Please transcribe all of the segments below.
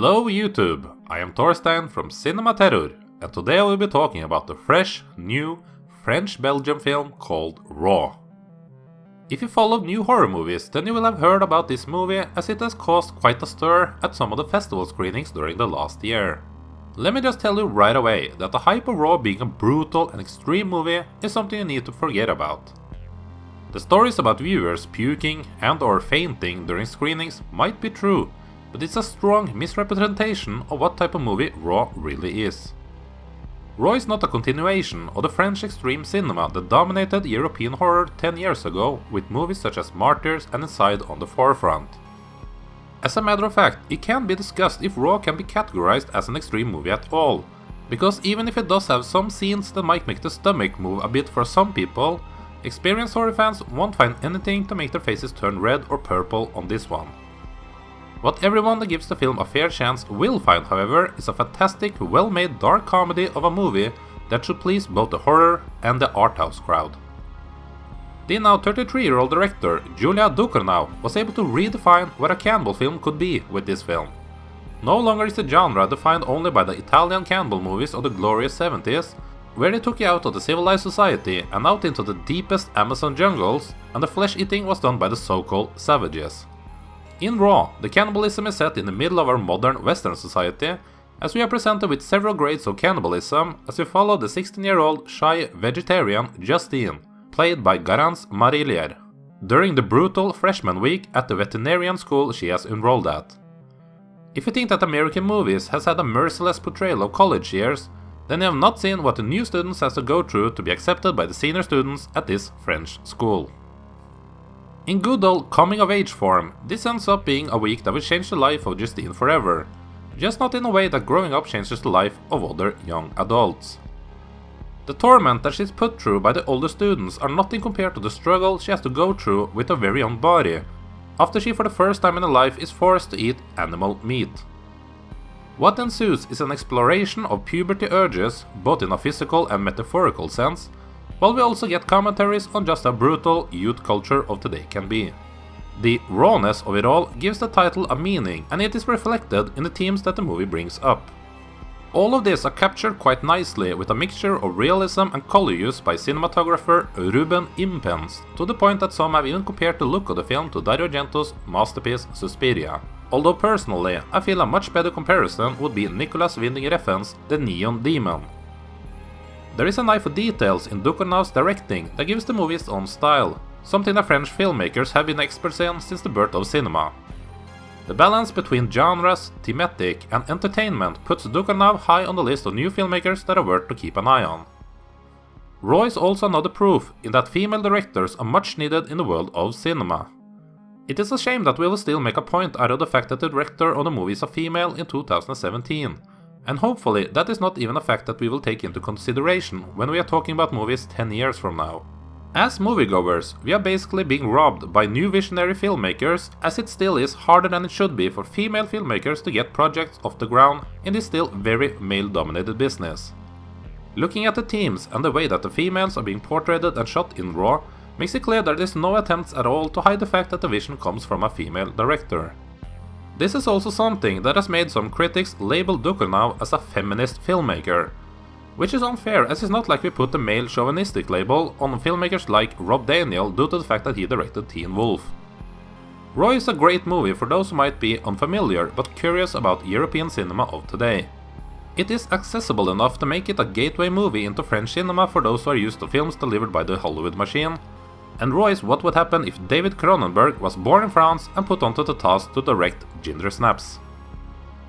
Hello YouTube, I am Torstein from Cinema Terror, and today I will be talking about the fresh, new, French-Belgian film called Raw. If you follow new horror movies, then you will have heard about this movie as it has caused quite a stir at some of the festival screenings during the last year. Let me just tell you right away that the hype of Raw being a brutal and extreme movie is something you need to forget about. The stories about viewers puking and or fainting during screenings might be true, but it's a strong misrepresentation of what type of movie Raw really is. Raw is not a continuation of the French extreme cinema that dominated European horror 10 years ago, with movies such as Martyrs and Inside on the forefront. As a matter of fact, it can be discussed if Raw can be categorized as an extreme movie at all, because even if it does have some scenes that might make the stomach move a bit for some people, experienced horror fans won't find anything to make their faces turn red or purple on this one. What everyone that gives the film a fair chance will find, however, is a fantastic, well-made dark comedy of a movie that should please both the horror and the arthouse crowd. The now 33-year-old director, Julia Ducournau, was able to redefine what a cannibal film could be with this film. No longer is the genre defined only by the Italian cannibal movies of the glorious 70s, where they took you out of the civilized society and out into the deepest Amazon jungles, and the flesh eating was done by the so-called savages. In Raw, the cannibalism is set in the middle of our modern Western society, as we are presented with several grades of cannibalism as we follow the 16-year-old shy vegetarian Justine, played by Garance Marillier, during the brutal freshman week at the veterinarian school she has enrolled at. If you think that American movies has had a merciless portrayal of college years, then you have not seen what the new students has to go through to be accepted by the senior students at this French school. In good old coming-of-age form, this ends up being a week that will change the life of Justine forever, just not in a way that growing up changes the life of other young adults. The torment that she's put through by the older students are nothing compared to the struggle she has to go through with her very own body, after she for the first time in her life is forced to eat animal meat. What ensues is an exploration of puberty urges, both in a physical and metaphorical sense, while we also get commentaries on just how brutal youth culture of today can be. The rawness of it all gives the title a meaning, and it is reflected in the themes that the movie brings up. All of this are captured quite nicely with a mixture of realism and color use by cinematographer Ruben Impens, to the point that some have even compared the look of the film to Dario Argento's masterpiece Suspiria. Although personally, I feel a much better comparison would be Nicolas Winding Refn's The Neon Demon. There is an eye for details in Ducournau's directing that gives the movie its own style, something that French filmmakers have been experts in since the birth of cinema. The balance between genres, thematic and entertainment puts Ducournau high on the list of new filmmakers that are worth to keep an eye on. Raw is also another proof in that female directors are much needed in the world of cinema. It is a shame that we will still make a point out of the fact that the director of the movie is a female in 2017. And hopefully that is not even a fact that we will take into consideration when we are talking about movies 10 years from now. As moviegoers, we are basically being robbed by new visionary filmmakers, as it still is harder than it should be for female filmmakers to get projects off the ground in this still very male-dominated business. Looking at the themes and the way that the females are being portrayed and shot in Raw makes it clear that there is no attempts at all to hide the fact that the vision comes from a female director. This is also something that has made some critics label Ducournau as a feminist filmmaker, which is unfair as it's not like we put the male chauvinistic label on filmmakers like Rob Daniel due to the fact that he directed Teen Wolf. Raw is a great movie for those who might be unfamiliar but curious about European cinema of today. It is accessible enough to make it a gateway movie into French cinema for those who are used to films delivered by the Hollywood machine, and Raw is what would happen if David Cronenberg was born in France and put onto the task to direct Ginger Snaps.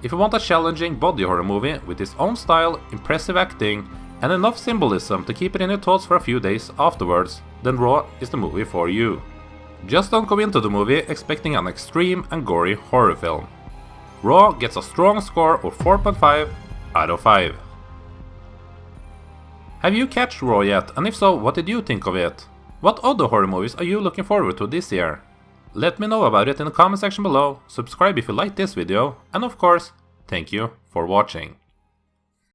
If you want a challenging body horror movie with its own style, impressive acting, and enough symbolism to keep it in your thoughts for a few days afterwards, then Raw is the movie for you. Just don't go into the movie expecting an extreme and gory horror film. Raw gets a strong score of 4.5 out of 5. Have you catched Raw yet, and if so, what did you think of it? What other horror movies are you looking forward to this year? Let me know about it in the comment section below, subscribe if you liked this video, and of course, thank you for watching.